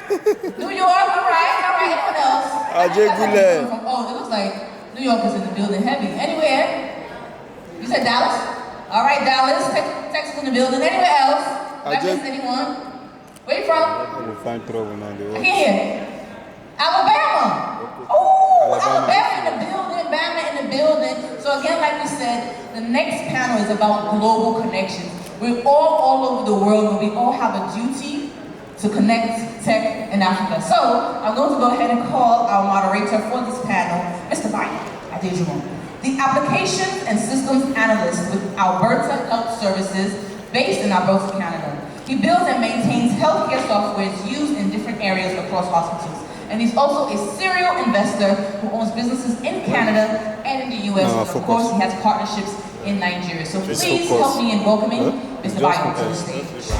New York, all right, anyone else? Oh, it looks like New York is in the building heavy. Anywhere? You said Dallas? All right, Dallas, Texas in the building. Anywhere else? Did I miss anyone? Where you from? I can't hear. Alabama. Oh, Alabama in the building, Bama in the building. So again, like we said, the next panel is about global connections. We're all over the world, and we all have a duty to connect tech in Africa. So I'm going to go ahead and call our moderator for this panel, Mr. Adeyeba, the Applications and Systems Analyst with Alberta Health Services, based in Alberta, Canada. He builds and maintains healthcare software used in different areas across hospitals. And he's also a serial investor who owns businesses in Canada and in the US. And of course, he has partnerships in Nigeria. So please help me in welcoming Mr. Bayo to the stage.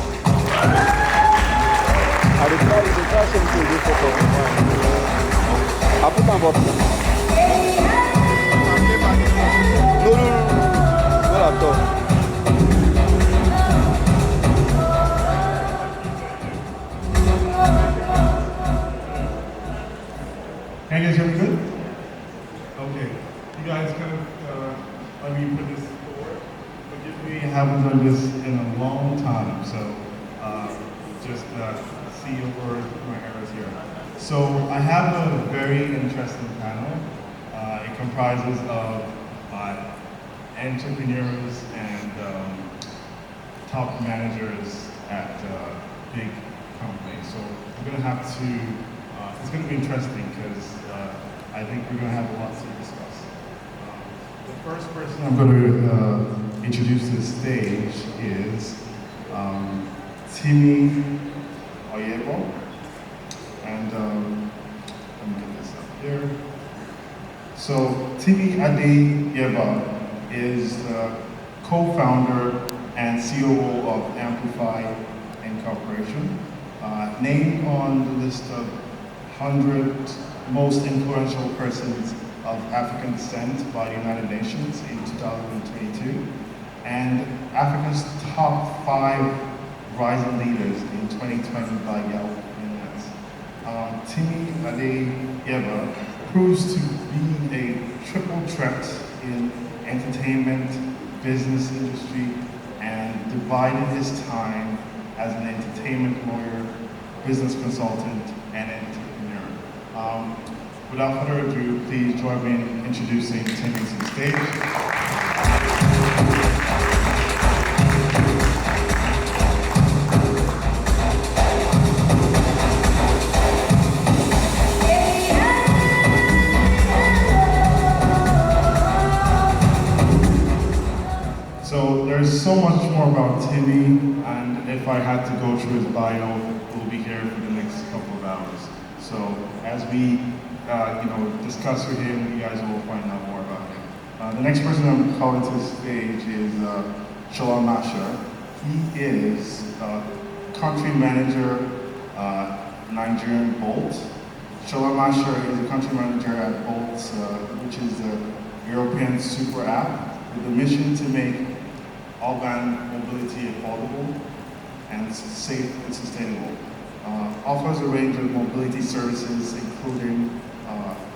Can you guys hear me good? Okay. You guys kind of let me put this forward. Forgive me, I haven't done this in a long time, so just see over my errors here. So I have a very interesting panel. It comprises of entrepreneurs and top managers at big companies. So we're going to have to it's going to be interesting because I think we're going to have a lot to discuss. The first person I'm going to introduce to the stage is Timi Adeyeba. And let me get this up here. So Timi Adeyeba is the co-founder and COO of Amplify Incorporation, named on the list of 100 most influential persons of African descent by the United Nations in 2022, and Africa's top 5 rising leaders in 2020 by Gallup. Timi Adeyeba proves to be a triple threat in entertainment, business industry, and divided his time as an entertainment lawyer, business consultant, and entrepreneur. Without further ado, please join me in introducing Timi to the stage. So there's so much more about Timi, and if I had to go through his bio, we'll be here for the next couple of hours. So as we discuss with him, you guys will find out more about him. The next person I'm calling to the stage is Sola Masha. He is country manager, Nigerian Bolt. Sola Masha is a country manager at Bolt, which is the European super app with the mission to make urban mobility affordable and safe and sustainable. Offers a range of mobility services, including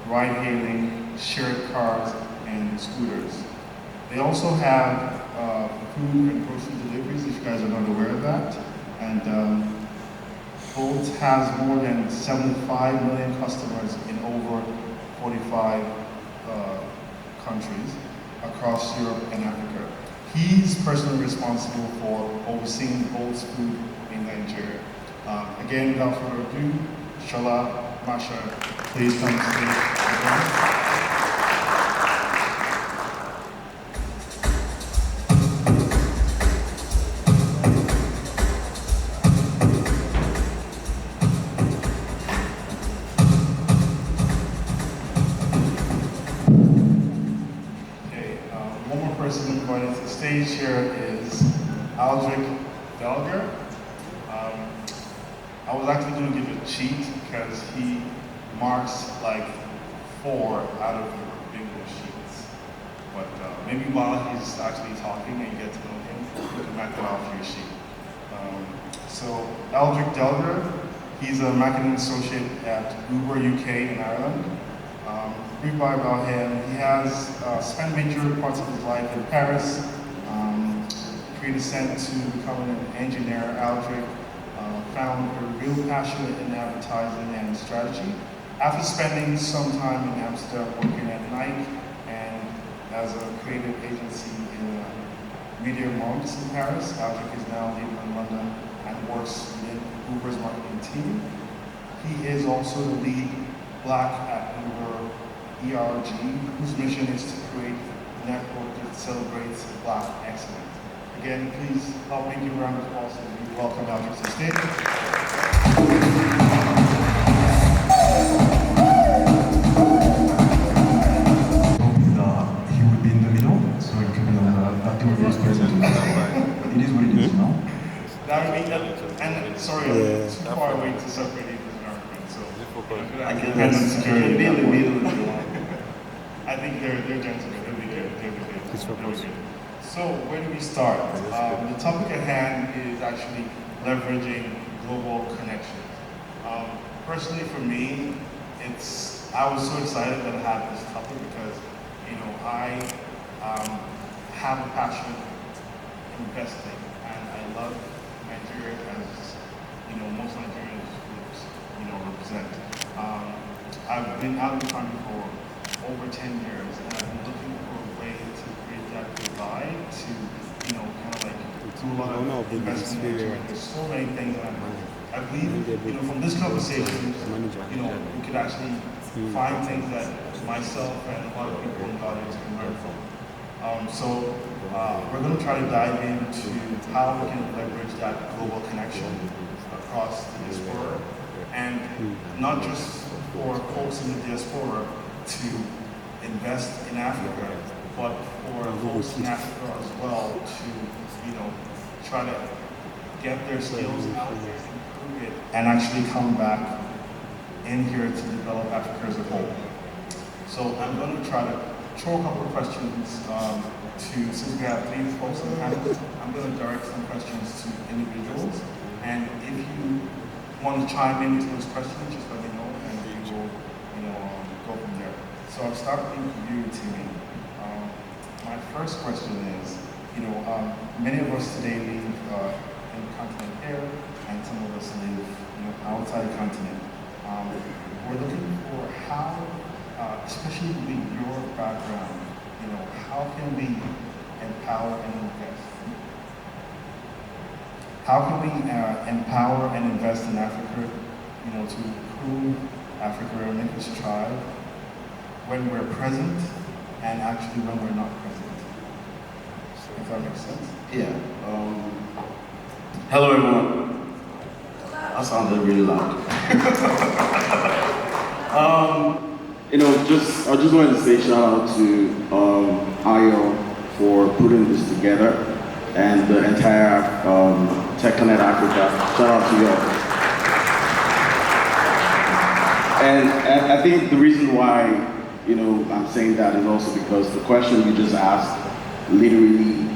ride-hailing, shared cars, and scooters. They also have food and grocery deliveries, if you guys are not aware of that. And Bolt has more than 75 million customers in over 45 countries across Europe and Africa. He's personally responsible for overseeing Bolt's food in Nigeria. Again, without further ado, Sola Masha, please come to the stage. Okay, one more person invited to the stage here is Aldrick, Delga. I was actually going to give a cheat because he marks like 4 out of the bingo sheets. But maybe while he's actually talking and you get to know him, you can mark that off your sheet. So Aldrick Delga, He's a marketing associate at Uber UK in Ireland. Brief bio about him: he has spent major parts of his life in Paris, pre-descent to becoming an engineer. Aldrick found a real passion in advertising and strategy. After spending some time in Amsterdam working at Nike and as a creative agency in Media Monks in Paris, Aldrick is now living in London and works in Uber's marketing team. He is also the lead Black at Uber ERG, whose mission is to create a network that celebrates Black excellence. Again, please help me give a round of applause as we welcome Aldrick to the stage. He would be in the middle, so it could be on that two of us present. It is what it is, you know? That would be, and sorry, I'm too far away to separate it as an argument, so I can depend on security. Be in the middle if you want. I think they're gentlemen, they'll be good, they'll be good. So where do we start? The topic at hand is actually leveraging global connections. Personally for me, I was so excited that I had this topic because, you know, I have a passion in investing, and I love Nigeria as, you know, most Nigerians would, you know, represent. I've been out of the country for over 10 years, and I've been looking for a way to bridge that divide to, you know, kind of like do a lot of investment in Nigeria. There's so many things that I believe, you know, from this conversation, you know, we could actually find things that myself and a lot of people in the audience can learn from. So we're going to try to dive into how we can leverage that global connection across the diaspora, and not just for folks in the diaspora to invest in Africa, but for folks in Africa as well to, you know, try to get their skills out there, improve it, and actually come back in here to develop Africa as a whole. So I'm going to try to throw a couple of questions since we have 3 folks on the panel, I'm going to direct some questions to individuals, and if you want to chime into those questions, just let me know, and we will, you know, go from there. So I'll start with you, Timi. My first question is, you know, many of us today live in the continent here, and some of us live, you know, outside the continent. We're looking for how, especially with your background, you know, how can we empower and invest? How can we empower and invest in Africa, you know, to improve Africa and make us thrive when we're present and actually when we're not present? If that makes sense? Yeah. Hello, everyone. I sounded really loud. You know, I just wanted to say shout out to Ayo for putting this together, and the entire TechConnect Africa. Shout out to you all. And I think the reason why, you know, I'm saying that is also because the question you just asked, literally,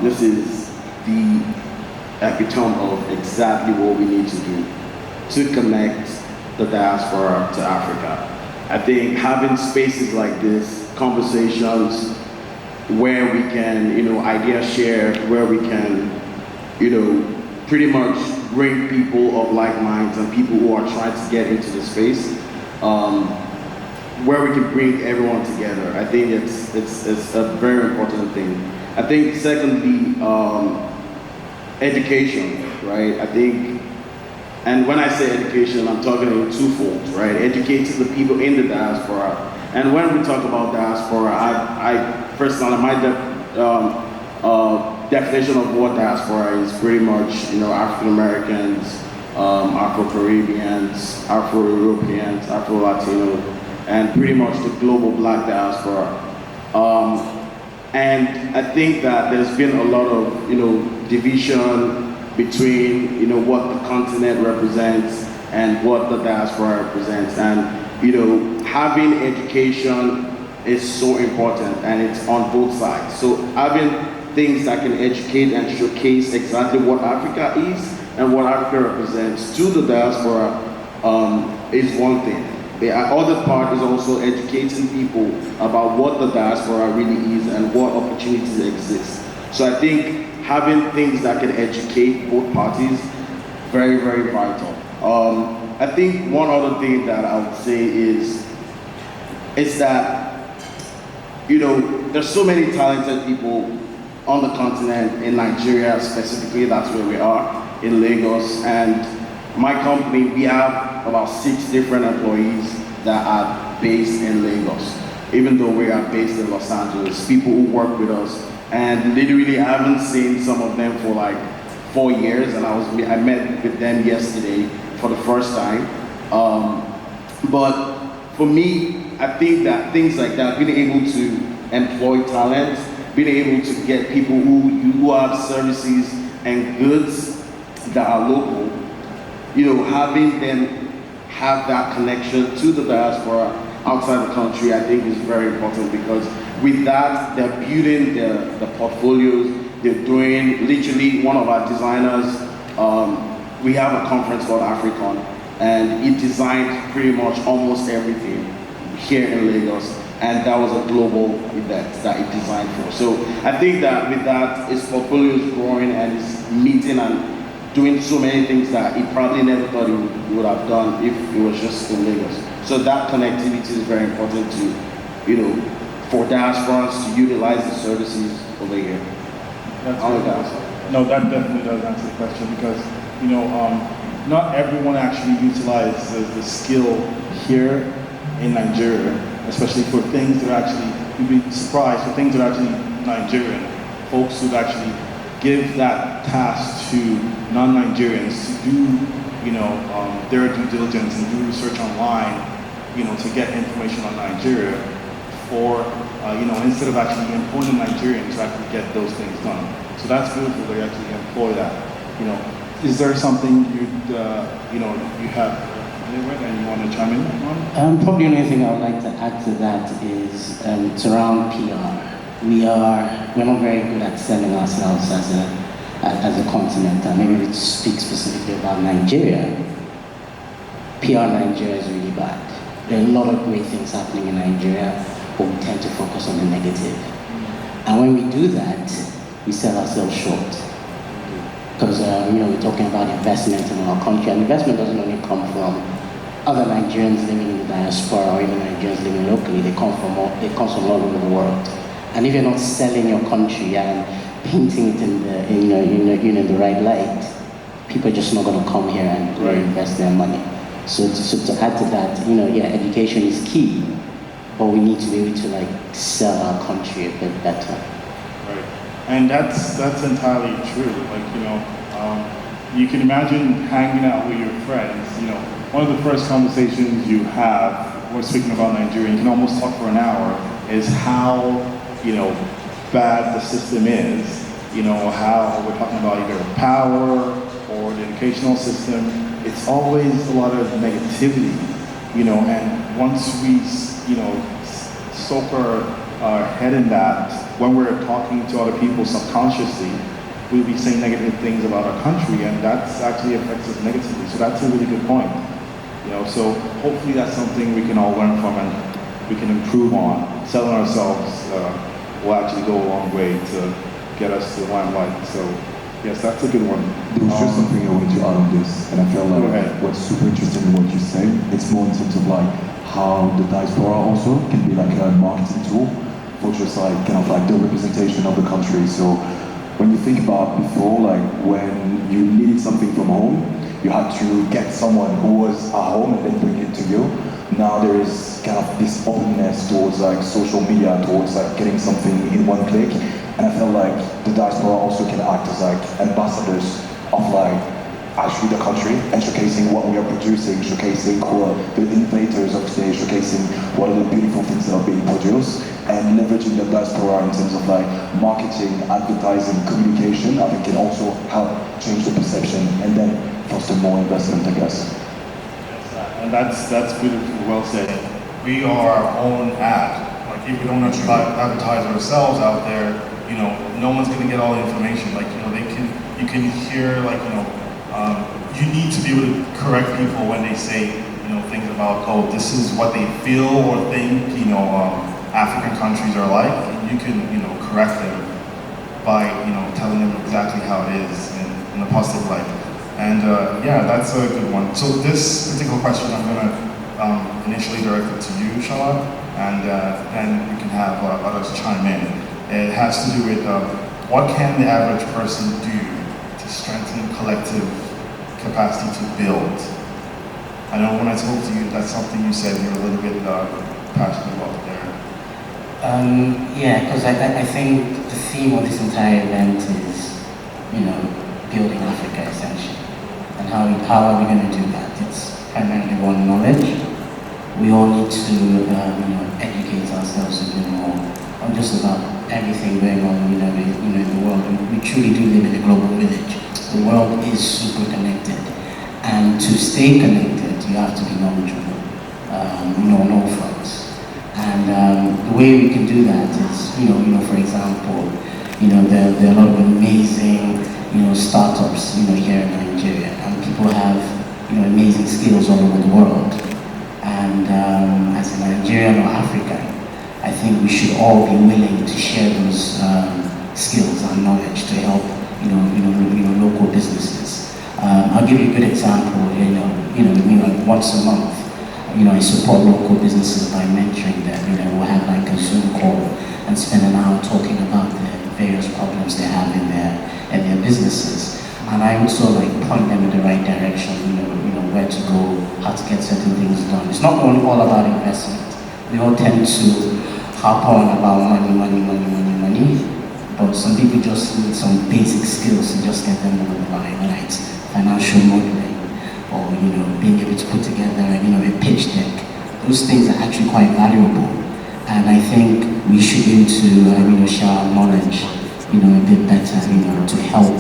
this is the epitome of exactly what we need to do to connect the diaspora to Africa. I think having spaces like this, conversations where we can, you know, idea share, where we can, you know, pretty much bring people of like minds and people who are trying to get into the space, where we can bring everyone together. I think it's a very important thing. I think secondly, education, right? I think, and when I say education, I'm talking in twofold, right? Educating the people in the diaspora. And when we talk about diaspora, I personally, my definition of what diaspora is pretty much, you know, African Americans, Afro-Caribbeans, Afro-Europeans, Afro-Latino, and pretty much the global Black diaspora. And I think that there's been a lot of, you know, division between, you know, what the continent represents and what the diaspora represents. And, you know, having education is so important, and it's on both sides. So having things that can educate and showcase exactly what Africa is and what Africa represents to the diaspora is one thing. The other part is also educating people about what the diaspora really is and what opportunities exist. So I think having things that can educate both parties, very, very vital. I think one other thing that I would say is that, you know, there's so many talented people on the continent, in Nigeria specifically, that's where we are, in Lagos. And my company, we have about 6 different employees that are based in Lagos, even though we are based in Los Angeles, people who work with us. And literally, I haven't seen some of them for like 4 years, and I met with them yesterday for the first time. But for me, I think that things like that, being able to employ talent, being able to get people who have services and goods that are local, you know, having them have that connection to the diaspora outside the country, I think is very important, because with that, they're building the portfolios. They're doing, literally, one of our designers, we have a conference called Africon, and he designed pretty much almost everything here in Lagos, and that was a global event that he designed for. So I think that with that, his portfolio is growing and he's meeting and doing so many things that he probably never thought he would have done if it was just in Lagos. So that connectivity is very important to, you know, for diasporans to utilize the services over here. No, that definitely does answer the question, because, you know, not everyone actually utilizes the skill here in Nigeria, especially for things that are actually, you'd be surprised, for things that are actually Nigerian, folks who actually give that task to non-Nigerians to do, you know, their due diligence and do research online, you know, to get information on Nigeria, for, you know, instead of actually employing Nigerians to actually get those things done. So that's beautiful, they actually employ that, you know. Is there something you'd, you know, you have and you want to chime in on? Probably the only thing I would like to add to that is it's around PR. We're not very good at selling ourselves as a continent. And maybe we speak specifically about Nigeria. PR in Nigeria is really bad. There are a lot of great things happening in Nigeria, but we tend to focus on the negative. And when we do that, we sell ourselves short. Because you know, we're talking about investment in our country, and investment doesn't only come from other Nigerians living in the diaspora or even Nigerians living locally. It comes from all over the world. And if you're not selling your country and painting it in the right light, people are just not going to come here and invest their money. So to add to that, you know, yeah, education is key, but we need to be able to like sell our country a bit better. Right, and that's entirely true. Like, you know, you can imagine hanging out with your friends. You know, one of the first conversations you have, we're speaking about Nigeria, you can almost talk for an hour, is how, you know, bad the system is. You know, how we're talking about either power or the educational system. It's always a lot of negativity, you know, and once we, you know, soak our head in that, when we're talking to other people subconsciously, we'll be saying negative things about our country, and that actually affects us negatively. So that's a really good point, you know. So hopefully that's something we can all learn from and we can improve on. Selling ourselves will actually go a long way to get us to the limelight. So yes, that's a good one. There was just something I wanted to add on this, and I feel like what's super interesting in what you're saying, it's more in terms of like how the diaspora also can be like a marketing tool for just like kind of like the representation of the country. So when you think about before, like when you needed something from home, you had to get someone who was at home and then bring it to you. Now there is kind of this openness towards like social media, towards like getting something in one click. And I feel like the diaspora also can act as like ambassadors of like actually the country and showcasing what we are producing, showcasing who are the innovators of today, showcasing what are the beautiful things that are being produced, and leveraging the diaspora in terms of like marketing, advertising, communication. I think can also help change the perception and then foster more investment, I guess. And that's beautiful, well said. We are our own ad. Like if we don't actually advertise ourselves out there, you know, no one's gonna get all the information. Like, you know, you can hear like, you know, you need to be able to correct people when they say, things about, oh, this is what they feel or think, African countries are like. You can, correct them by, telling them exactly how it is in a positive light. And yeah, that's a good one. So this particular question, I'm going to initially direct it to you, Sola, and then we can have others chime in. It has to do with what can the average person do to strengthen collective capacity to build? I know when I spoke to you, that's something you said you were a little bit passionate about there. Yeah, because I think the theme of this entire event is, building Africa essentially. And how are we going to do that? It's primarily one, knowledge. We all need to, educate ourselves a bit more, not just about everything going on, in the world. We truly do live in a global village. The world is super connected, and to stay connected, you have to be knowledgeable, on all fronts. And the way we can do that is, for example, there are a lot of amazing, startups, here in Nigeria, and people have, amazing skills all over the world. And as a Nigerian or African, I think we should all be willing to share those skills and knowledge to help, local businesses. I'll give you a good example. Once a month, I support local businesses by mentoring them. We'll have like a Zoom call and spend an hour talking about the various problems they have in their businesses. And I also point them in the right direction. Where to go, how to get certain things done. It's not only all about investment. We all tend to harp on about money, but some people just need some basic skills to just get them over the line, whether it's financial modeling or being able to put together a pitch deck. Those things are actually quite valuable, and I think we should be able to share our knowledge a bit better to help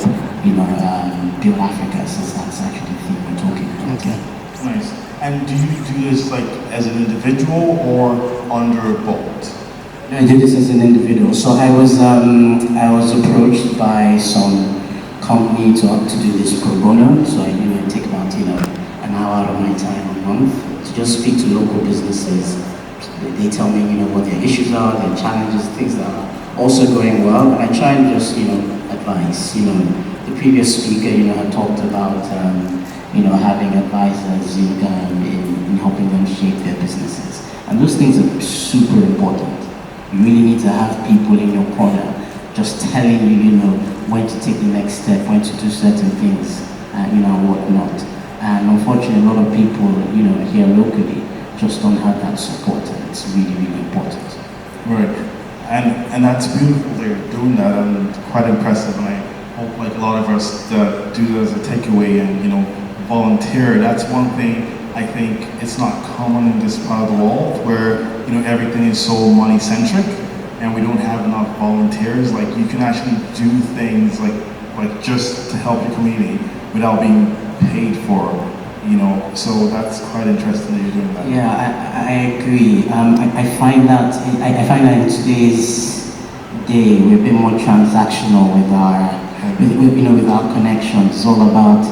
build Africa, since that's actually the thing we're talking about. Okay. Nice. And do you do this as an individual or under both? No, I did this as an individual. So I was approached by some company to do this pro bono. So I take about an hour out of my time a month to just speak to local businesses. They tell me what their issues are, their challenges, things that are also going well, and I try and just advise. The previous speaker had talked about having advisors in helping them shape their businesses, and those things are super important. You really need to have people in your corner just telling you, when to take the next step, when to do certain things, and whatnot. And unfortunately, a lot of people, here locally, just don't have that support, and it's really, really important. Right, and that's beautiful. They're doing that, and quite impressive. And I hope, a lot of us do that as a takeaway, and volunteer. That's one thing. I think it's not common in this part of the world where everything is so money centric, and we don't have enough volunteers. You can actually do things like just to help your community without being paid for. So that's quite interesting that you're doing that. Yeah, I agree. I find that in today's day we're a bit more transactional with our connections. It's all about,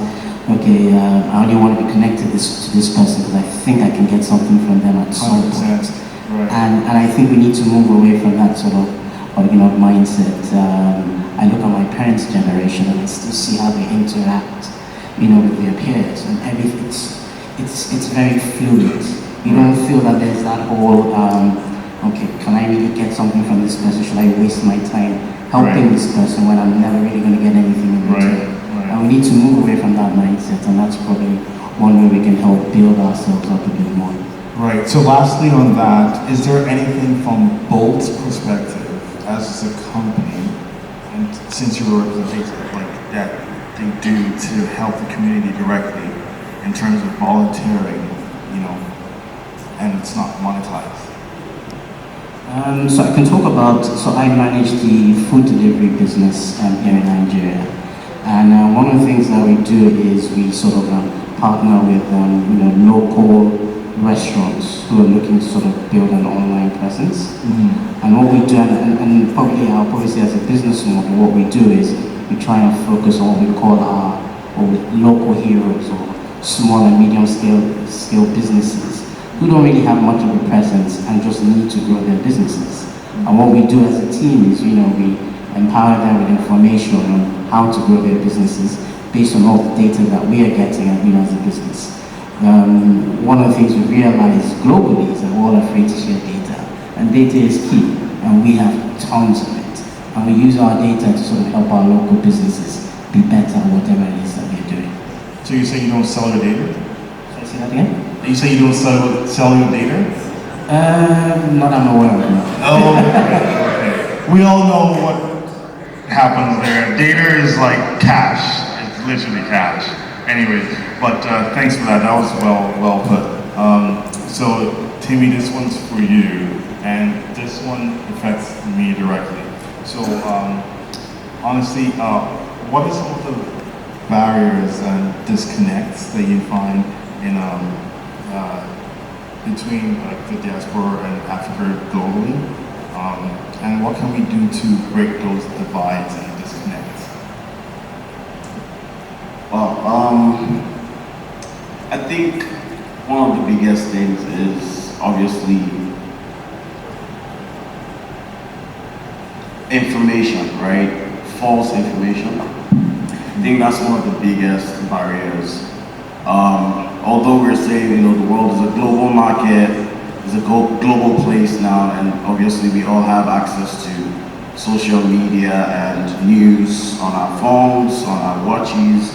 okay, how do you want to be connected to this person, because I think I can get something from them at some point. Right. And I think we need to move away from that sort of mindset. I look at my parents' generation and I still see how they interact, with their peers, and everything. It's very fluid. You don't feel that there's that whole, okay, can I really get something from this person? Should I waste my time helping this person when I'm never really going to get anything in return? And we need to move away from that mindset, and that's probably one way we can help build ourselves up a bit more. Right, so lastly on that, is there anything from Bolt's perspective as a company, and since you're a representative, that they do to help the community directly in terms of volunteering, and it's not monetized? So I can talk about, I manage the food delivery business here in Nigeria. And one of the things that we do is we sort of partner with local restaurants who are looking to sort of build an online presence. Mm-hmm. And what we do, and probably I'll probably say as a business model, what we do is we try and focus on what we call our or with local heroes or small and medium scale businesses who don't really have much of a presence and just need to grow their businesses. And what we do as a team is, we empower them with information on how to grow their businesses based on all the data that we are getting as a business. One of the things we realize globally is that we're all afraid to share data, and data is key, and we have tons of it. And we use our data to sort of help our local businesses be better at whatever it is that we're doing. So you say you don't sell your data? Should I say that again? You say you don't sell your data? Not I'm aware of. No. Oh, okay. We all know what happens there. Data is like cash. It's literally cash. Anyways, but thanks for that. That was well put. So Timi, this one's for you, and this one affects me directly. So honestly, what are some of the barriers and disconnects that you find in between the diaspora and Africa globally? And what can we do to break those divides and disconnects? Well, I think one of the biggest things is obviously information, right? False information. I think that's one of the biggest barriers. Although we're saying, the world is a global market, it's a global place now, and obviously we all have access to social media and news on our phones, on our watches,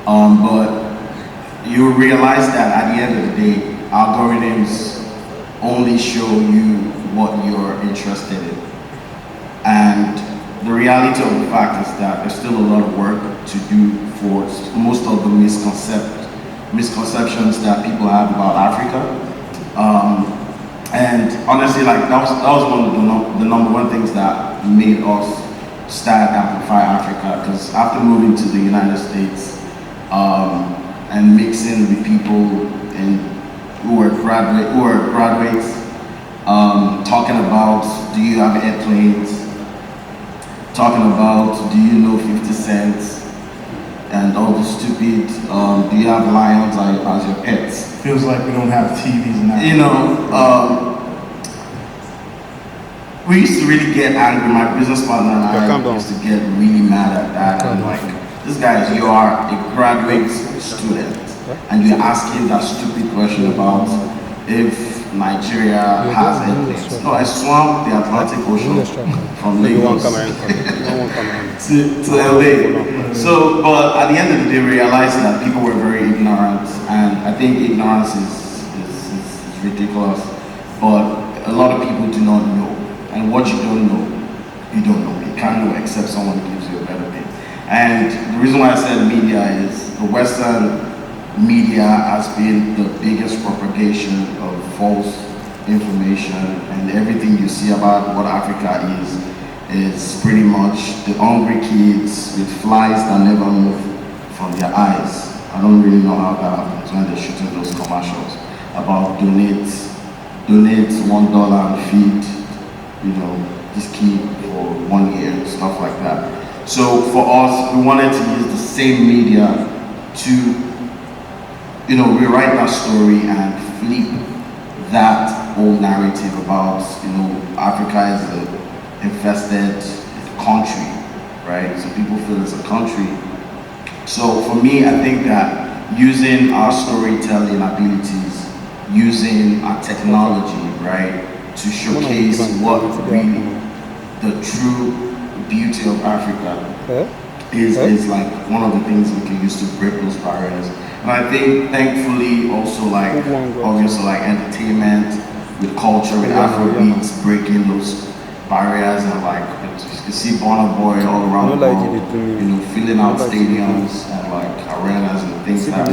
but you realize that at the end of the day, algorithms only show you what you're interested in. And the reality of the fact is that there's still a lot of work to do for most of the misconceptions that people have about Africa. And honestly, that was one of the number one things that made us start Amplify Africa, because after moving to the United States and mixing with people who were graduates, talking about, do you have airplanes? Talking about, do you know 50 cents? And all the stupid, do you have lions as your pets? Feels like we don't have TVs now. We used to really get angry. My business partner and I used to get really mad at that. And like, this guy, you are a graduate student, and you're asking that stupid question about if Nigeria has airplanes. No, I swam the Atlantic Ocean from Lagos to LA. So, but at the end of the day, we realized that people were very ignorant, and I think ignorance is ridiculous. But a lot of people do not know, and what you don't know, you don't know. You can't know except someone gives you a better thing. And the reason why I said media is the Western media has been the biggest propagation of false information, and everything you see about what Africa is pretty much the hungry kids with flies that never move from their eyes. I don't really know how that happens when they're shooting those commercials about donate $1 and feed, this kid for 1 year, stuff like that. So for us, we wanted to use the same media to rewrite that story and flip that whole narrative about, Africa is an infested country, right? So people feel it's a country. So for me, I think that using our storytelling abilities, using our technology, right, to showcase what really the true beauty of Africa is like one of the things we can use to break those barriers. And I think, thankfully, also obviously entertainment with culture, with Afrobeats, breaking those barriers, and you can see Burna Boy all around the world, filling out stadiums and arenas and things like that.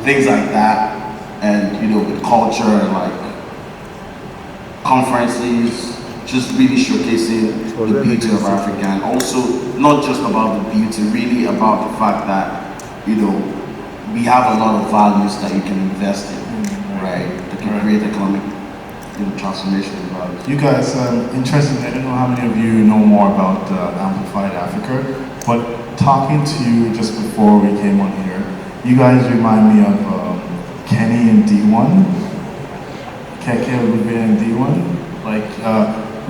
Things like that, and with culture and conferences, just really showcasing the beauty of Africa, and also not just about the beauty, really about the fact that we have a lot of values that you can invest in, right? That can create economic transformation in value. You guys, interesting, I don't know how many of you know more about Amplify Africa, but talking to you just before we came on here, you guys remind me of Kenny and D1, Keke, Olivia and D1, like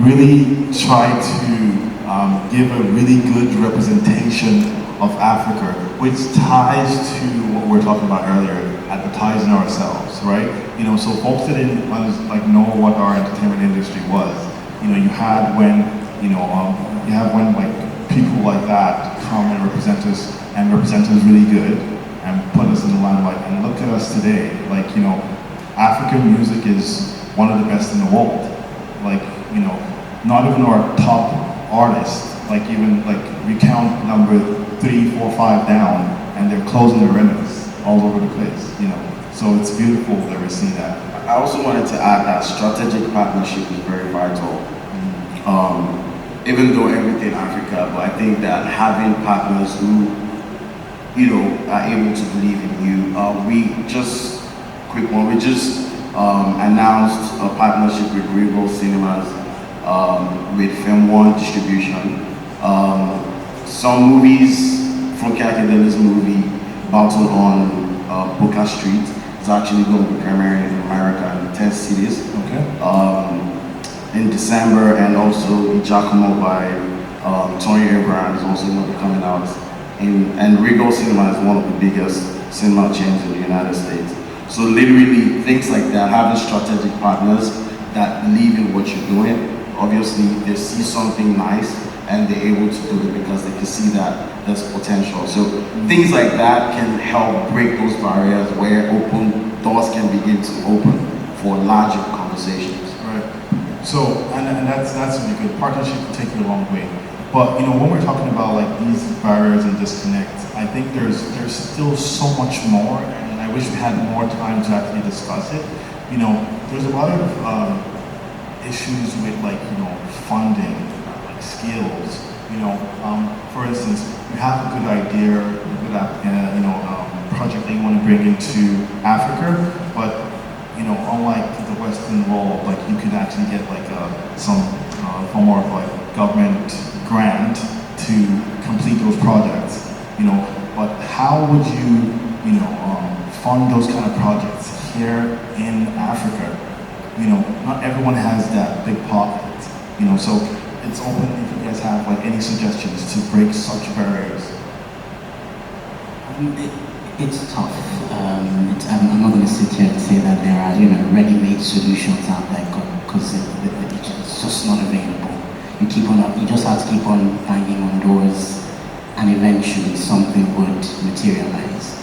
really try to give a really good representation of Africa, which ties to what we were talking about earlier, advertising ourselves, right? You know, so folks that didn't know what our entertainment industry was, you know, you had when like people like that come and represent us really good and put us in the limelight. And look at us today, like, you know, African music is one of the best in the world. Like, you know, not even our top artists, like even like we count number 3, 4, 5 down, and they're closing their windows all over the place, you know. So it's beautiful that we see that. I also wanted to add that strategic partnership is very vital. Even though everything Africa, but I think that having partners who, you know, are able to believe in you. We just announced a partnership with Regal Cinemas with Film One Distribution. Some movies, Funke Akindene's movie, Battle on Booker Street, is actually going to be premiering in America in 10 cities. Okay. In December, and also Giacomo by Tony Abraham is also going to be coming out. And Regal Cinema is one of the biggest cinema chains in the United States. So literally, things like that, having strategic partners that believe in what you're doing, obviously they see something nice and they're able to do it because they can see that there's potential. So things like that can help break those barriers where open doors can begin to open for larger conversations. Right. So, and that's really good. Partnership can take you a long way. But, you know, when we're talking about like these barriers and disconnects, I think there's still so much more, and I wish we had more time to actually discuss it. You know, there's a lot of issues with, like, you know, funding, like skills. You know, for instance, you have a good idea, project that you want to bring into Africa, but, you know, unlike the Western world, like you could actually get like some form of like government grant to complete those projects, you know. But how would you, you know, fund those kind of projects here in Africa? You know, not everyone has that big pocket, you know. So it's open if you guys have like any suggestions to break such barriers. It's tough. I'm not going to sit here and say that there are, you know, ready-made solutions out there because it's just not available. You just have to keep on banging on doors, and eventually something would materialize.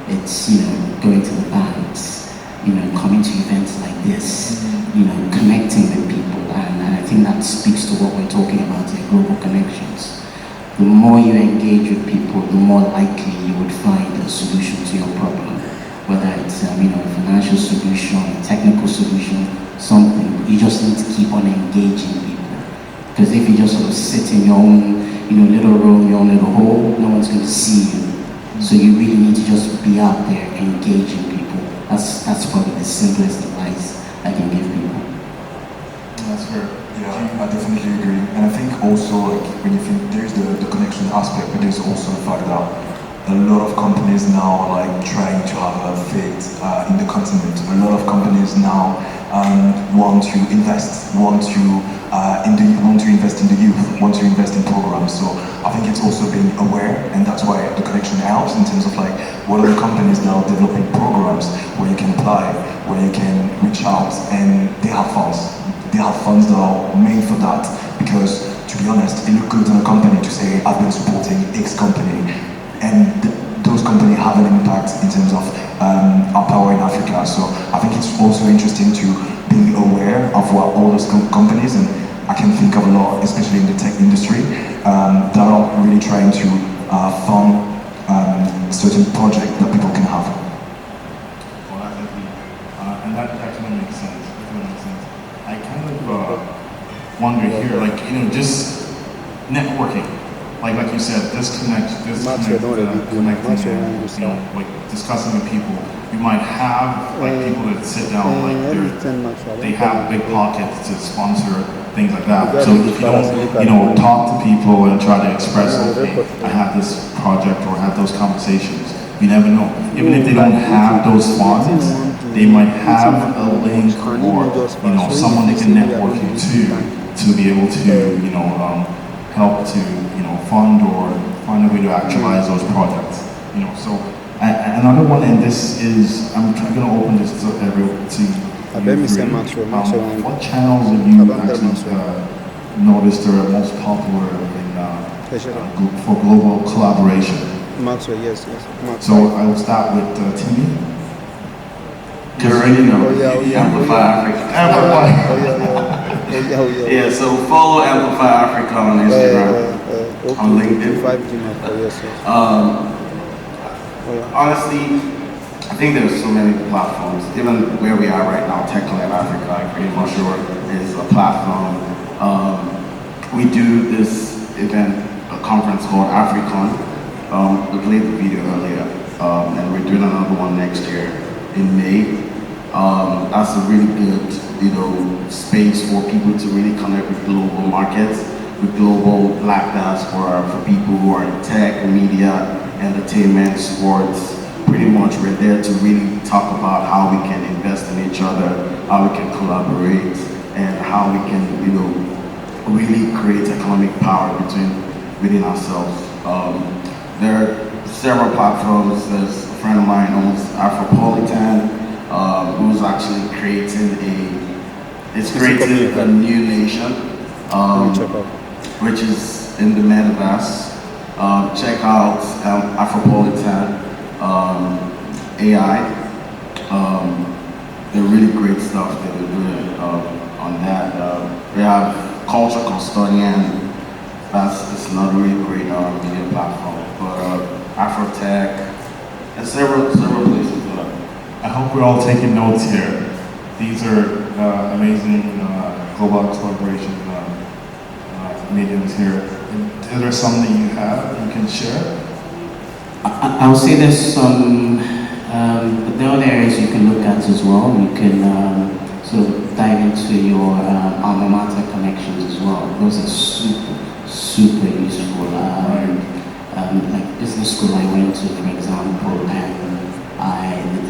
It's, you know, going to the banks, you know, coming to events like this, you know, connecting with people, and I think that speaks to what we're talking about here, global connections. The more you engage with people, the more likely you would find a solution to your problem. Whether it's you know, a financial solution, a technical solution, something. You just need to keep on engaging people. Because if you just sort of sit in your own, you know, little room, your own little hole, no one's going to see you. So you really need to just be out there engaging people. That's probably the simplest advice I can give people. That's fair. Yeah, I definitely agree. And I think also, like, when you think there's the connection aspect, but there's also the fact that a lot of companies now are like trying to have a fit in the continent. A lot of companies now want to invest in the youth, want to invest in programs. So I think it's also being aware, and that's why the connection helps in terms of like what are the companies now developing programs where you can apply, where you can reach out, and they have funds. They have funds that are made for that, because to be honest, it looks good on a company to say I've been supporting X company, and those companies have an impact in terms of our power in Africa. So I think it's also interesting to be aware of what all those companies, and I can think of a lot, especially in the tech industry, that are really trying to fund certain projects that people can have. Well, and that actually makes sense. I kind of wonder here, like, you know, just networking. like you said, connecting, like discussing with people. You might have like people that sit down, like they have big pockets to sponsor things like that. So if you don't, talk to people and try to express, okay, I have this project or have those conversations, you never know. Even if they don't have those funds, they might have a link or someone they can network you to be able to help to fund or find a way to actualize those projects. So another one, and this is I'm going to open this to everyone. What channels have you actually noticed are most popular for global collaboration? Yes. So I will start with Timi. You already know. Amplify Africa. Amplify. Yeah, so follow Amplify Africa on Instagram, on LinkedIn. Honestly, I think there's so many platforms. Even where we are right now, TechConnect Africa, I'm pretty much sure is a platform. We do this event, a conference called Africon. We played the video earlier, and we're doing another one next year in May. That's a really good, space for people to really connect with global markets, with global Black diaspora, for people who are in tech, media, entertainment, sports. Pretty much we're there to really talk about how we can invest in each other, how we can collaborate, and how we can, really create economic power within ourselves. There are several platforms. There's a friend of mine who owns Afropolitan, who's actually creating a new nation, which is in the metaverse. Check out Afropolitan AI. They're really great stuff that they're doing on that. We have Culture Custodian. That's another really great media platform. But Afrotech and several places. I hope we're all taking notes here. These are amazing global collaboration mediums here. Is there some that you have you can share? I would say there's some, but there are areas you can look at as well. You can sort of dive into your alma mater connections as well. Those are super useful. Like business school I went to, for example, and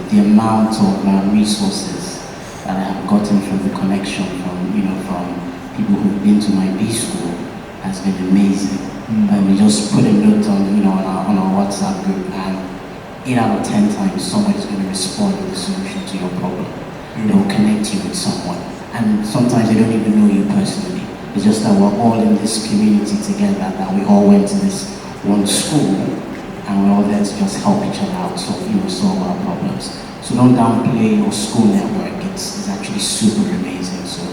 the amount of resources that I have gotten from the connection from people who've been to my B school has been amazing. We just put a note on our WhatsApp group, and 8 out of 10 times somebody's going to respond with a solution to your problem. They will connect you with someone, and sometimes they don't even know you personally. It's just that we're all in this community together, that we all went to this one school, and we're all there to just help each other out, so solve our problems. So don't downplay your school network. It's actually super amazing. So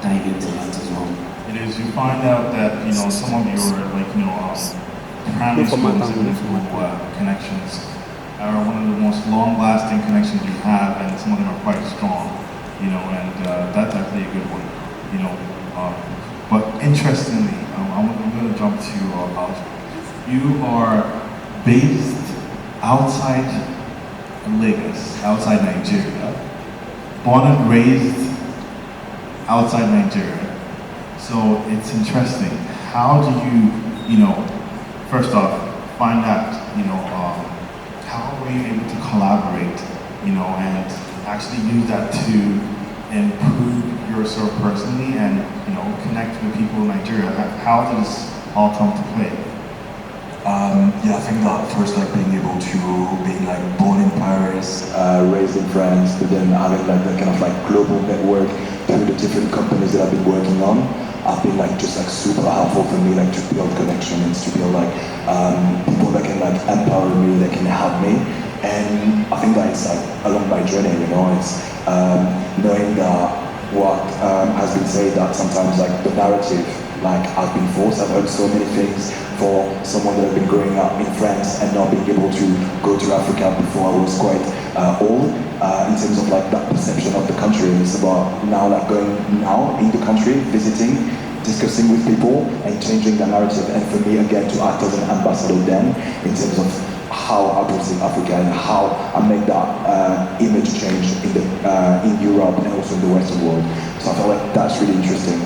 dive into that as well. It is. You find out that some of your primary school and secondary school connections are one of the most long-lasting connections you have, and some of them are quite strong. And that's actually a good one. But interestingly, I'm going to jump to Aldrick. You are based outside Lagos, outside Nigeria, born and raised outside Nigeria. So it's interesting. How do you, first off, find out, how were you able to collaborate, and actually use that to improve yourself personally and, connect with people in Nigeria? How does this all come to play? I think that first, being able to being born in Paris, raised in France, but then having that kind of global network through the different companies that I've been working on, have been just super helpful for me to build connections, to build people that can empower me, that can help me. And I think that it's along my journey, it's knowing that what has been said, that sometimes the narrative has been false. I've heard so many things for someone that had been growing up in France and not being able to go to Africa before I was quite old, in terms of that perception of the country. It's about now going in the country, visiting, discussing with people and changing the narrative, and for me again to act as an ambassador then in terms of how I perceive Africa and how I make that image change in Europe and also in the Western world. So I felt like that's really interesting.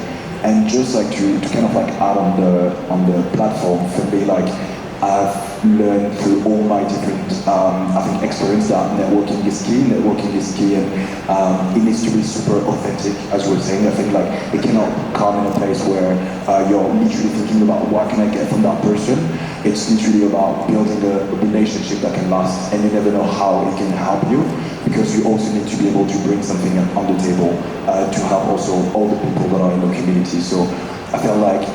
And just like to kind of like add on the platform, for me, like I've learned through all my different I think experience that networking is key, and it needs to be super authentic, as we're saying. I think like it cannot come in a place where you're literally thinking about what can I get from that person. It's literally about building a relationship that can last, and you never know how it can help you, because you also need to be able to bring something on the table to help also all the people that are in the community. So I feel like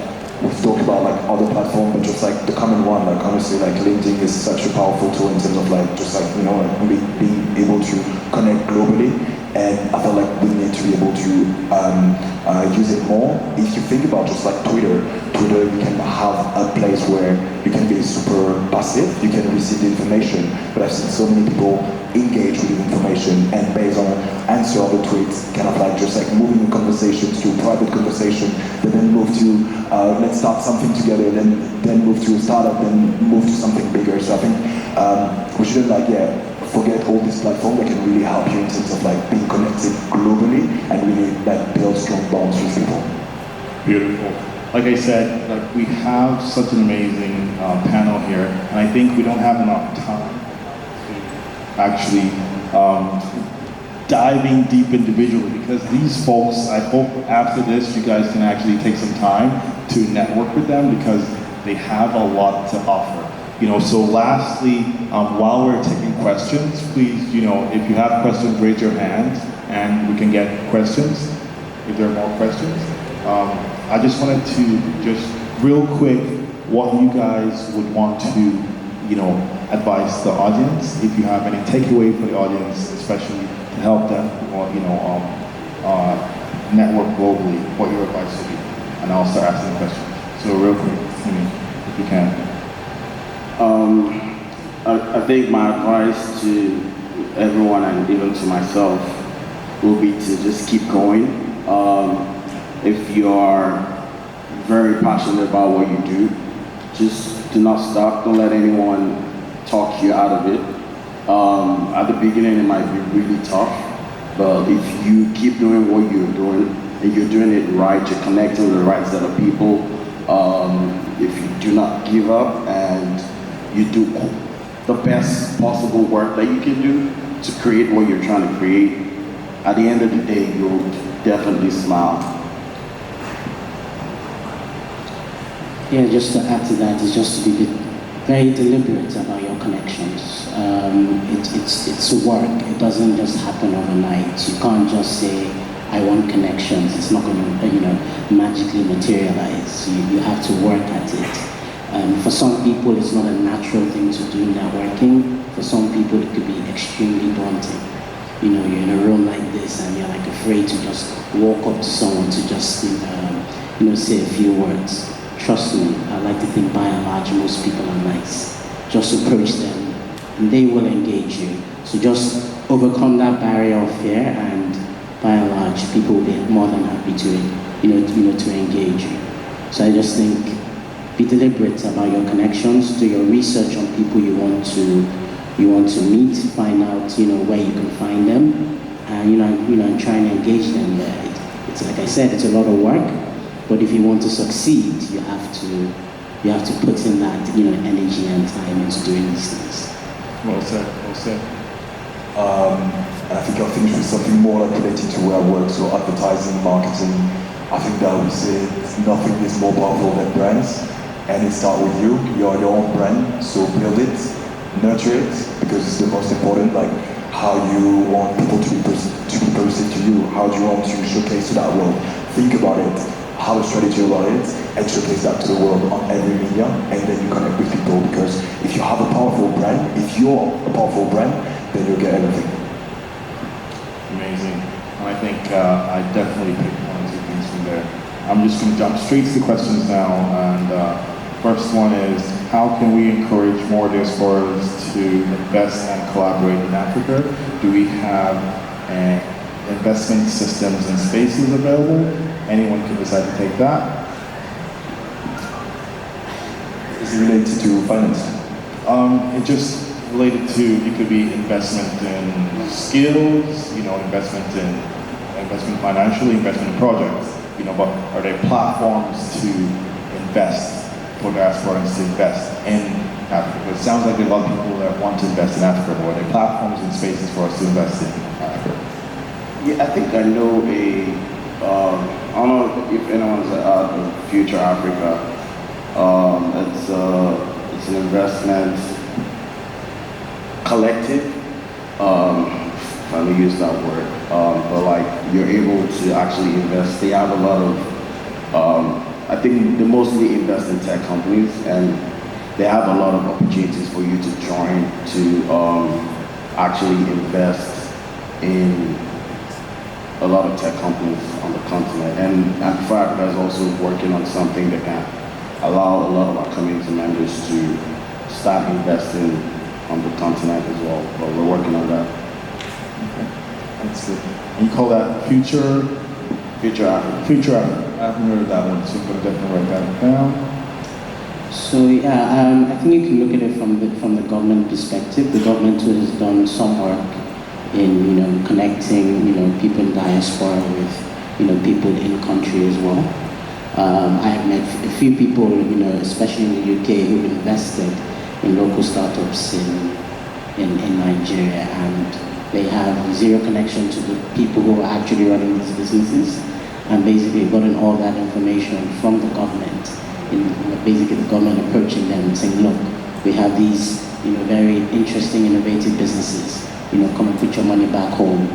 we've talked about like other platforms, but just like the common one, like honestly, like LinkedIn is such a powerful tool in terms of like just like, you know, like being able to connect globally. And I feel like we need to be able to use it more. If you think about just like Twitter, you can have a place where you can be super passive, you can receive the information, but I've seen so many people engage with the information and based on answer of the tweets, kind of like just like moving conversations to a private conversation, then move to let's start something together, then move to a startup, then move to something bigger. So I think we shouldn't like forget all these platforms that can really help you in terms of like being connected globally and really like build strong bonds with people. Beautiful. Like I said, like we have such an amazing panel here, and I think we don't have enough time to actually diving deep individually, because these folks, I hope after this you guys can actually take some time to network with them, because they have a lot to offer. You know, so lastly, while we're taking questions, please, you know, if you have questions, raise your hand and we can get questions if there are more questions. I just wanted to just real quick what you guys would want to, you know, advise the audience, if you have any takeaway for the audience, especially to help them, or, you know, network globally, what your advice would be. And I'll start asking questions. So real quick, if you can. I think my advice to everyone and even to myself will be to just keep going. If you are very passionate about what you do, just do not stop. Don't let anyone talk you out of it. At the beginning, it might be really tough, but if you keep doing what you're doing and you're doing it right, you're connecting with the right set of people, if you do not give up and you do the best possible work that you can do to create what you're trying to create, at the end of the day, you'll definitely smile. Yeah, just to add to that is just to be very deliberate about your connections. It's work. It doesn't just happen overnight. You can't just say, I want connections. It's not going to, you know, magically materialize. You have to work at it. For some people, it's not a natural thing to do networking. For some people, it could be extremely daunting. You know, you're in a room like this and you're like afraid to just walk up to someone to just, you know, say a few words. Trust me, I like to think by and large, most people are nice. Just approach them and they will engage you. So just overcome that barrier of fear, and by and large, people will be more than happy to, to engage you. So I just think, be deliberate about your connections, do your research on people you want to meet, find out, where you can find them, and and try and engage them there. It's like I said, it's a lot of work, but if you want to succeed, you have to put in that energy and time into doing these things. Well said, well said. And I think I'll finish with something more like related to where I work, so advertising, marketing. I think that I would say nothing is more powerful than brands. And it starts with you. You're your own brand, so build it, nurture it, because it's the most important. Like how you want people to be perceived to you. How do you want to showcase to that world? Think about it, have a strategy about it, and showcase that to the world on every media. And then you connect with people, because if you have a powerful brand, if you're a powerful brand, then you'll get everything. Amazing. And I think I definitely picked one or two things from there. I'm just going to jump straight to the questions now. And first one is, how can we encourage more diasporas to invest and collaborate in Africa? Do we have investment systems and spaces available? Anyone can decide to take that. related to finance? It just related to, it could be investment in skills, investment financially, investment in projects, but are there platforms to invest for diasporans to invest in Africa? It sounds like there are a lot of people that want to invest in Africa, but are there platforms and spaces for us to invest in Africa? Yeah, I think I know I don't know if anyone's heard of Future Africa. It's an investment collective, if I may use that word, but like you're able to actually invest. They have a lot of, I think they mostly invest in tech companies, and they have a lot of opportunities for you to join to actually invest in a lot of tech companies on the continent. And Amplify Africa is also working on something that can allow a lot of our community members to start investing on the continent as well. But we're working on that. Okay, that's good. And you call that Future Africa? Future Africa. I haven't heard of that one, so I'm going to definitely write that down. So yeah, I think you can look at it from the government perspective. The government has done some work in connecting people in diaspora with people in country as well. I have met a few people especially in the UK who've invested in local startups in Nigeria, and they have zero connection to the people who are actually running these businesses, and basically gotten all that information from the government. Basically the government approaching them and saying, look, we have these very interesting, innovative businesses. Come and put your money back home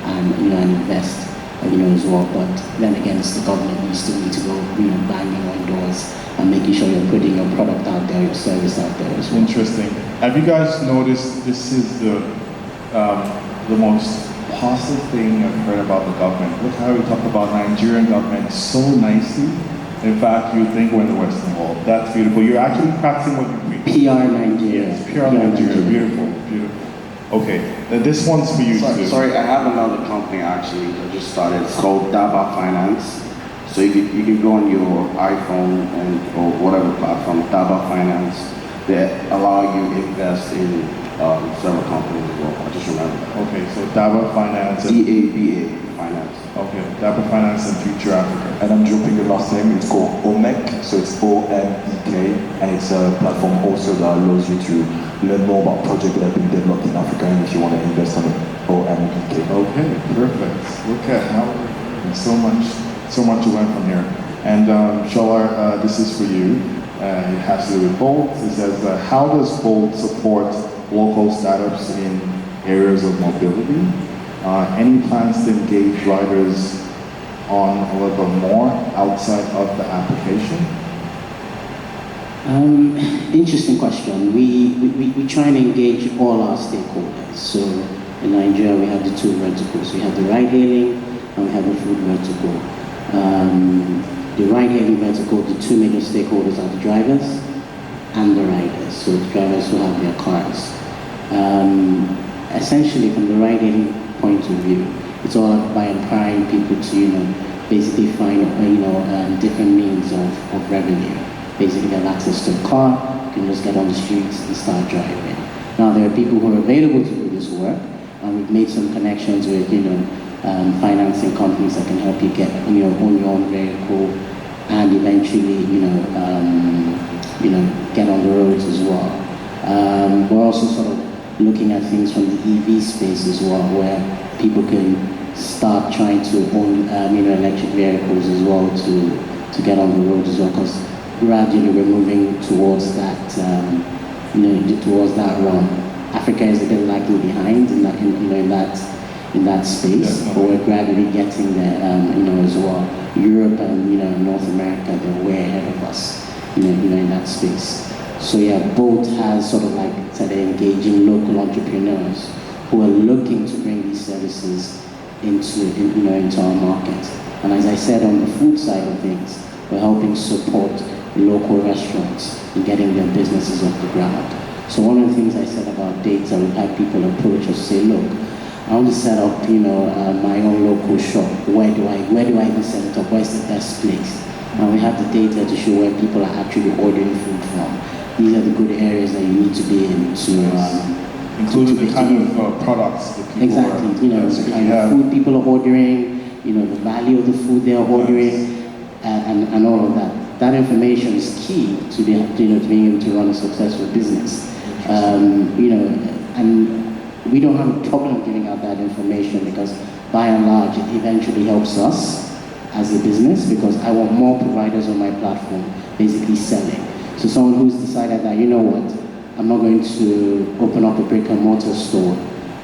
and and invest as well. But then again, it's the government. You still need to go banging on doors and making sure you're putting your product out there, your service out there as well. Interesting. Have you guys noticed this is the most positive thing I've heard about the government? Look how we talk about Nigerian government so nicely. In fact, you think we're in the Western world. That's beautiful. You're actually practicing what you preach. PR Nigeria. Yes, PR Nigeria. Beautiful, beautiful. Okay, then this one's for you too. Sorry, I have another company actually that just started. It's called Daba Finance. So you can go on your iPhone or whatever platform, Daba Finance. They allow you to invest in several companies as well. I just remember that. Okay, so Daba Finance. DABA Finance. Okay, Daba Finance and Future Africa. And I'm dropping the last name, it's called OMEK, so it's OMEK, and it's a platform also that allows you to learn more about projects that are being developed in Africa, and if you want to invest on it, OMEK. Okay, perfect. Look at how so much to learn from here. And Sola, this is for you. It has to do with Bolt. It says, how does Bolt support local startups in areas of mobility? Any plans to engage riders on a little bit more outside of the application? Interesting question. We try and engage all our stakeholders. So in Nigeria, we have the two verticals. We have the ride-hailing and we have the food vertical. The ride-hailing vertical, the two major stakeholders are the drivers and the riders. So the drivers who have their cars. Essentially, from the ride-hailing point of view, it's all by empowering people to basically find different means of revenue. Basically, they have access to a car, you can just get on the streets and start driving. Now, there are people who are available to do this work, and we've made some connections with financing companies that can help you get own your own vehicle, and eventually get on the roads as well. We're also sort of looking at things from the EV space as well, where people can start trying to own electric vehicles as well to get on the road as well, because gradually we're moving towards that towards that realm. Africa is a bit lagging behind in that space, but we're gradually getting there as well. Europe and North America, they're way ahead of us in that space. So yeah, Bolt has sort of started engaging local entrepreneurs who are looking to bring these services into our market. And as I said, on the food side of things, we're helping support local restaurants in getting their businesses off the ground. So one of the things I said about data, we've had people approach us, say, look, I want to set up my own local shop. Where do I even set it up? Where's the best place? And we have the data to show where people are actually ordering food from. these are the good areas that you need to be in to including to the kind of products that people exactly, are, you know, the kind of food people are ordering, you know, the value of the food they are ordering, and all of that. That information is key to be, you know, to being able to run a successful business. You know, and we don't have a problem giving out that information because by and large it eventually helps us as a business because I want more providers on my platform basically selling. So someone who's decided that, you know what, I'm not going to open up a brick and mortar store.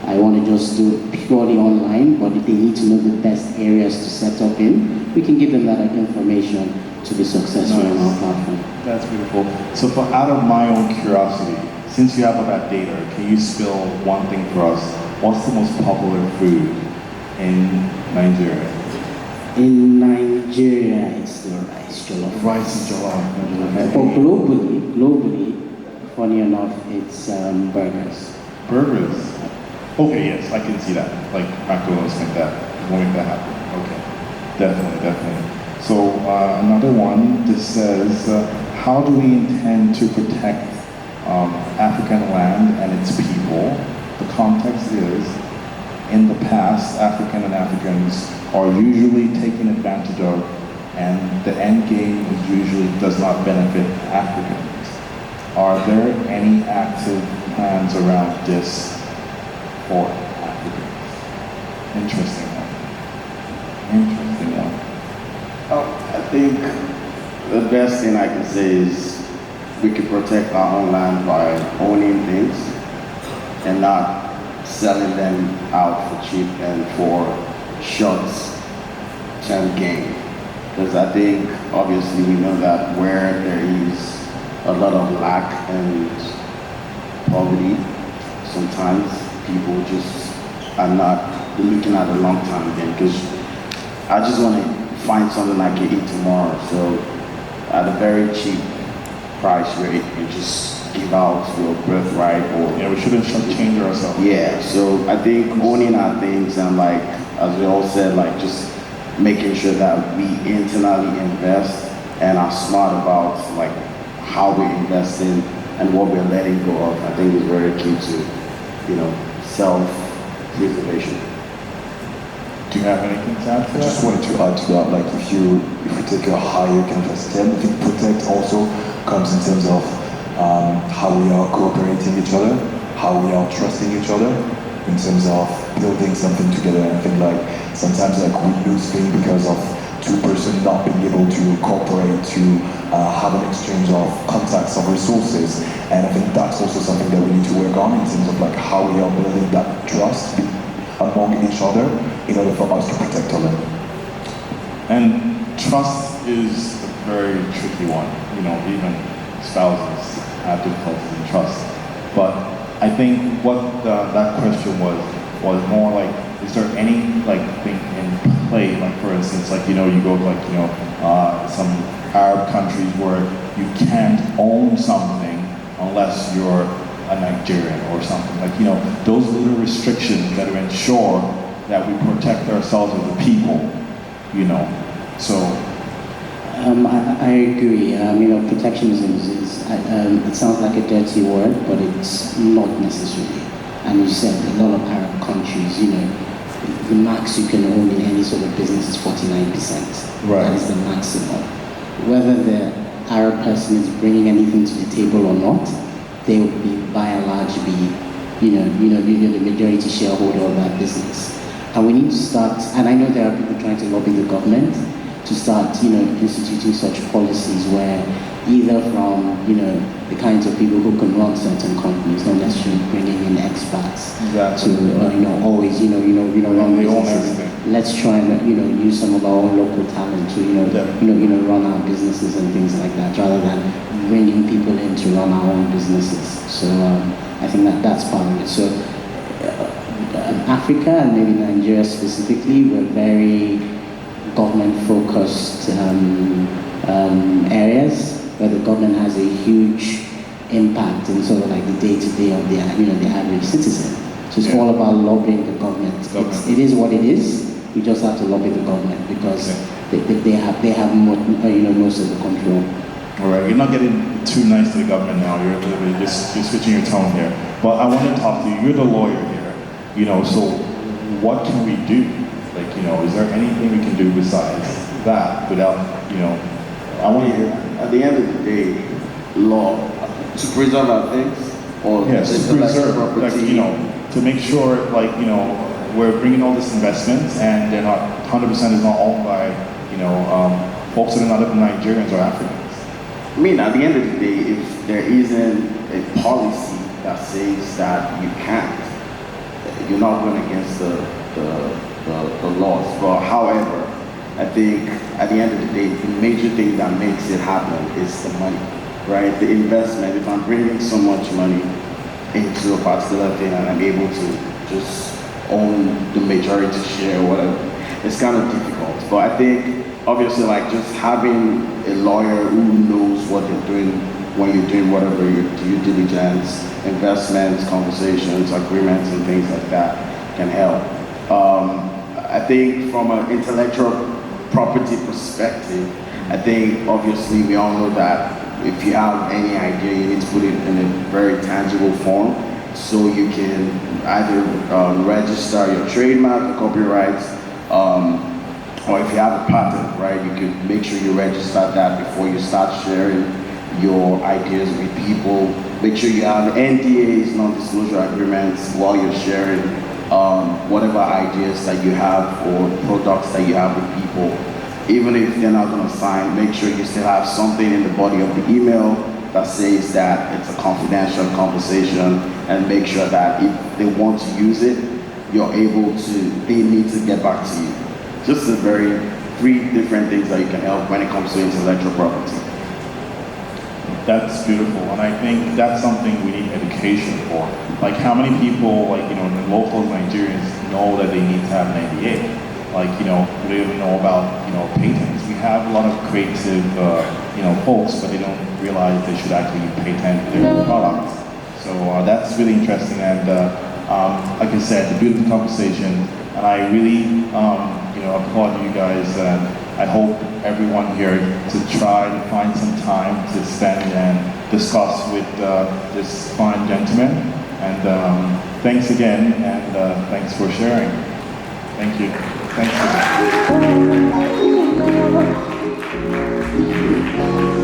I want to just do it purely online, but if they need to know the best areas to set up in, we can give them that information to be successful on our platform. That's beautiful. So for out of my own curiosity, since you have all that data, can you spill one thing for us? What's the most popular food in Nigeria? In Nigeria, it's the rice jollof. Rice and jollof. But globally, funny enough, it's burgers. Burgers? Okay, yes, I can see that. Like McDonald's make that, will make that happen. Okay, definitely. So another one, this says, how do we intend to protect African land and its people? The context is, in the past, African and Africans are usually taken advantage of, and the end game is usually does not benefit Africans. Are there any active plans around this for Africans? Interesting one. I think the best thing I can say is we can protect our own land by owning things and not selling them out for cheap and for short-term gain. Because I think obviously we know that where there is a lot of lack and poverty, sometimes people just are not looking at the long-term gain. Because I just want to find something I can eat tomorrow. So at a very cheap price rate, you just give out your birthright or... Yeah, we shouldn't change ourselves. Yeah, so I think owning our things and like, as we all said, like just making sure that we internally invest and are smart about like how we invest in and what we're letting go of, I think is very key to, you know, self-preservation. Do you have anything to add to that? I just wanted to add to that, like if we take a higher kind of step, I think protect also comes in terms of how we are cooperating each other, how we are trusting each other, in terms of building something together. And I think like sometimes like we lose things because of two persons not being able to cooperate, to have an exchange of contacts, of resources. And I think that's also something that we need to work on in terms of like how we are building that trust among each other in order for us to protect our land. And trust is a very tricky one. You know, even spouses have difficulties in trust. But I think what that question was more like, is there any like thing in play? Like for instance, like, you know, you go to like, you know, some Arab countries where you can't own something unless you're a Nigerian or something. Like, you know, those little restrictions that ensure that we protect ourselves as a people, you know. So I agree. You know, protectionism is it sounds like a dirty word, but it's not necessarily. And you said a lot of Arab countries, you know, the max you can own in any sort of business is 49%. Right. That is the maximum. Whether the Arab person is bringing anything to the table or not, they will be by and large be, you know, the majority shareholder of that business. And we need to start. And I know there are people trying to lobby the government to start, you know, instituting such policies where either from, you know, the kinds of people who can run certain companies, not necessarily bringing in expats to, you know, always, you know, run businesses. Let's try and, you know, use some of our own local talent to, you know, run our businesses and things like that, rather than bringing people in to run our own businesses. So I think that's part of it. So Africa and maybe Nigeria specifically, we're very government-focused areas where the government has a huge impact in sort of like the day-to-day of the, you know, the average citizen. So it's all about lobbying the government. It is what it is. We just have to lobby the government because they have more, you know, most of the control. All right, you're not getting too nice to the government now. You're a little bit, you're switching your tone here. But I want to talk to you. You're the lawyer here. So what can we do? Is there anything we can do besides that without, I want to hear. At the end of the day, law to preserve our things, or yes, to preserve, property, to make sure, we're bringing all this investments and they're not 100% is not owned by, folks that are not even Nigerians or Africans. I mean, at the end of the day, if there isn't a policy that says that you can't, you're not going against the laws. But however, I think at the end of the day, the major thing that makes it happen is the money, right? The investment. If I'm bringing so much money into a particular thing and I'm able to just own the majority share or whatever, it's kind of difficult. But I think obviously just having a lawyer who knows what they're doing when you're doing whatever your due diligence, investments, conversations, agreements, and things like that can help. I think from an intellectual property perspective, I think obviously we all know that if you have any idea, you need to put it in a very tangible form so you can either register your trademark, your copyrights, or if you have a patent, right, you can make sure you register that before you start sharing your ideas with people. Make sure you have NDAs, non-disclosure agreements, while you're sharing whatever ideas that you have or products that you have with people. Even if they're not going to sign, make sure you still have something in the body of the email that says that it's a confidential conversation, and make sure that if they want to use it, they need to get back to you. Just three different things that you can help when it comes to intellectual property. That's beautiful, and I think that's something we need education for. How many people, the local Nigerians know that they need to have an NDA? Do they even know about, patents? We have a lot of creative, folks, but they don't realize they should actually patent their products. So that's really interesting, and like I said, a beautiful conversation, and I really, applaud you guys, and I hope everyone here to try to find some time to spend and discuss with this fine gentleman. And thanks again, and thanks for sharing. Thank you. Thank you.